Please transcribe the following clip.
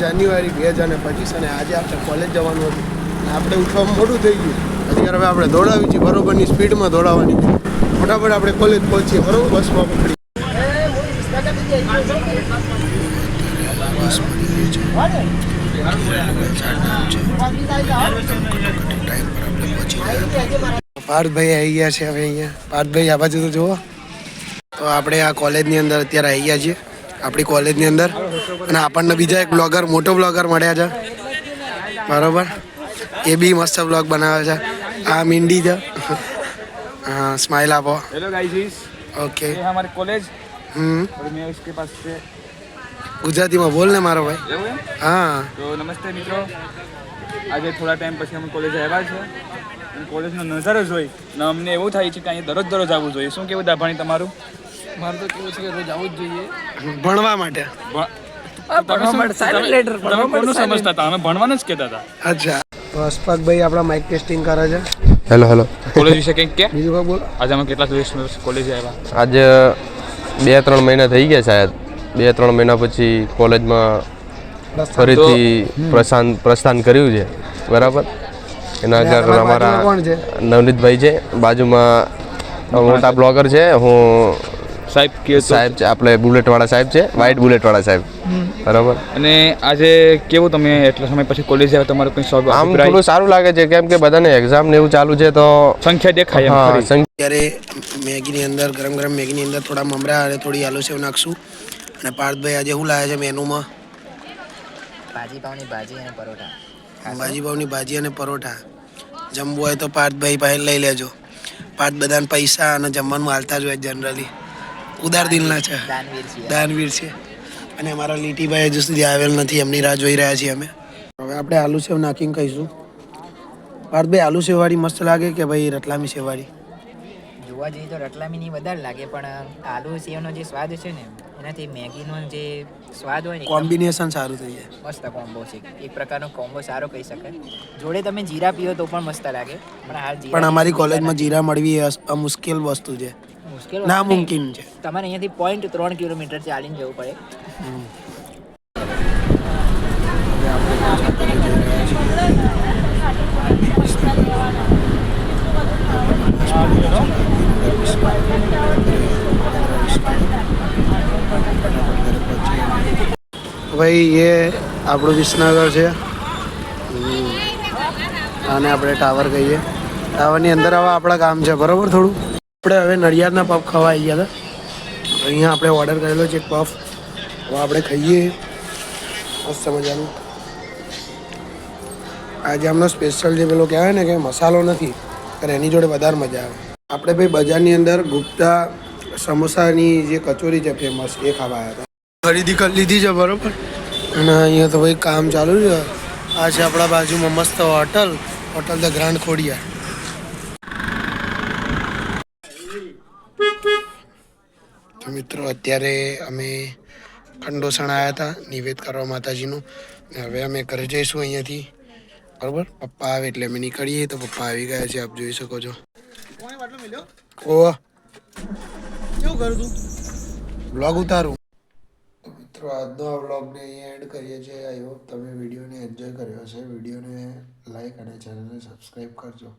જાન્યુઆરી 2025 અને આજે આપણે કોલેજ જવાનું હતું અને આપણે ઉઠવામાં મોડું થઈ ગયું. અત્યારે હવે આપણે દોડાવી છીએ, બરોબરની સ્પીડમાં દોડાવવાની છે. ફટાફટ આપણે કોલેજ પહોંચીએ, બરોબર? બસમાં પકડી પાર્થભાઈ આવી ગયા છે. હવે અહીંયા પાર્થભાઈ આ બાજુ તો જુઓ. તો આપણે આ કોલેજની અંદર અત્યારે આવી ગયા છીએ, આપણી કોલેજની અંદર. અને આપણને બીજા એક બ્લોગર, મોટો બ્લોગર મળ્યા છે, બરાબર? એ બી મસ્ત બ્લોગ બનાવે છે. આ મિંડી છે. हाँ स्माइल आपो. Hello guys. ओके. ये हमारे कॉलेज. और मैं उसके पास से गुजराती में बोल ने मारो भाई. એવું हाँ. તો નમસ્તે મિત્રો. આજે થોડા ટાઈમ પછી અમે કોલેજ આવ્યા છે અને કોલેજનો નજારો જોઈ ને અમને એવું થાય છે કે અહીં દરરોજ આવવું જોઈએ. શું કેવું દાભાણી તમારું? મારું તો કેવું છે કે રોજ આવવું જ જોઈએ ભણવા માટે. તમે કોનું સમજતા હતા? અમે ભણવાનું જ કહેતા હતા. અચ્છા. તો અશફાકભાઈ આપણા માઇક ટેસ્ટિંગ કરે છે. Hello hello. કોલેજ વિશે કંઈક કે બીજું કોઈ બોલો. આજે અમે કેટલા દિવસ કોલેજ આવ્યા? આજે 2-3 મહિના થઈ ગયા શાયદ. 2-3 મહિના પછી કોલેજમાં ફરીથી પ્રસ્થાન કર્યું છે, બરાબર? એના આગળ અમારા નવનીતભાઈ છે, બાજુમાં મોટા બ્લોગર છે. હું સાહેબ છે, આપણે બુલેટવાળા સાહેબ છે, વ્હાઇટ બુલેટવાળા સાહેબ, બરાબર? અને આજે કેવું તમે એટલા સમય પછી કોલેજ આવ્યા, તમારું કંઈ શોખ? આમ થોડું સારું લાગે છે, કેમ કે બધાને એક્ઝામ ને એવું ચાલુ છે તો સંખ્યા દેખાય. ત્યારે મેગીની અંદર, ગરમ ગરમ મેગીની અંદર થોડા મમરા અને થોડી આલુ સેવ નાખશું. અને પાર્થભાઈ આજે શું લાવે છે મેનુમાં? ભાજી પાવની ભાજી અને પરોઠા. ભાજી પાવની ભાજી અને પરોઠા. જમવું હોય તો પાર્થભાઈ પાસે લઈ લેજો. પાર્થ બધાને પૈસા અને જમવાનું હાલતા જ હોય જનરલી. ઉદાર દિલના છે, દાનવીર છે. અને અમારા લીટીભાઈ હજુ સુધી આવેલ નથી, એમની રાહ જોઈ રહ્યા છીએ અમે. હવે આપણે આલુ સેવ નાખીને કહીશું. પાર્થભાઈ, આલુ સેવવાળી મસ્ત લાગે કે ભાઈ રતલામી સેવવાળી? જોવા જઈએ તો રતલામીની વધારે લાગે, પણ આલુ સેવનો જે સ્વાદ છે ને એનાથી મેગીનો જે સ્વાદ હોય ને કોમ્બિનેશન સારું થઈ જાય. મસ્ત કોમ્બો છે, એક પ્રકારનો કોમ્બો સારો કહી શકાય. જોડે તમે જીરા પીઓ તો પણ મસ્ત લાગે, પણ અમારી કોલેજમાં જીરા મળવી એ મુશ્કેલ વસ્તુ છે, નામુમકિન છે. તમારે અહીંયાથી 0.3 કિલોમીટર ચાલીને જવું પડે. ભાઈ એ આપણું વિસનગર છે અને આપણે ટાવર કહીએ. ટાવરની અંદર હવે આપણા ગામ છે, બરાબર? થોડું આપણે હવે નડિયાદના પફ ખાવા આવી ગયા હતા. અહીંયા આપણે ઓર્ડર કરેલો છે એક પફ. હવે આપણે ખાઈએ મસ્ત મજાનું. આજે આમનો સ્પેશિયલ જે પેલો કહેવાય ને કે મસાલો નથી, પણ એની જોડે વધારે મજા આવે. આપણે ભાઈ બજારની અંદર ગુપ્તા સમોસાની જે કચોરી છે ફેમસ, એ ખાવા આવ્યા હતા. ખરીદી કરી લીધી છે, બરાબર? અને અહીંયા તો ભાઈ કામ ચાલુ છે. આ છે આપણા બાજુમાં મસ્ત હોટલ ધ ગ્રાન્ડ ખોડિયાર. તો મિત્રો અત્યારે અમે ખંડોસણ આવ્યા હતા નિવેદ કરવા માતાજીનું. હવે અમે ઘરે જઈશું અહીંયાથી, બરાબર? પપ્પા આવે એટલે અમે નીકળીએ. તો પપ્પા આવી ગયા છે, આપ જોઈ શકો છો. ઓહ, કેવું કરું તું? બ્લોગ ઉતારું. મિત્રો આજનો આ વ્લોગને અહીંયા એન્ડ કરીએ છીએ. આઈ હોપ તમે વિડીયોને એન્જોય કર્યો હશે. વિડીયોને લાઈક અને ચેનલને સબસ્ક્રાઈબ કરજો.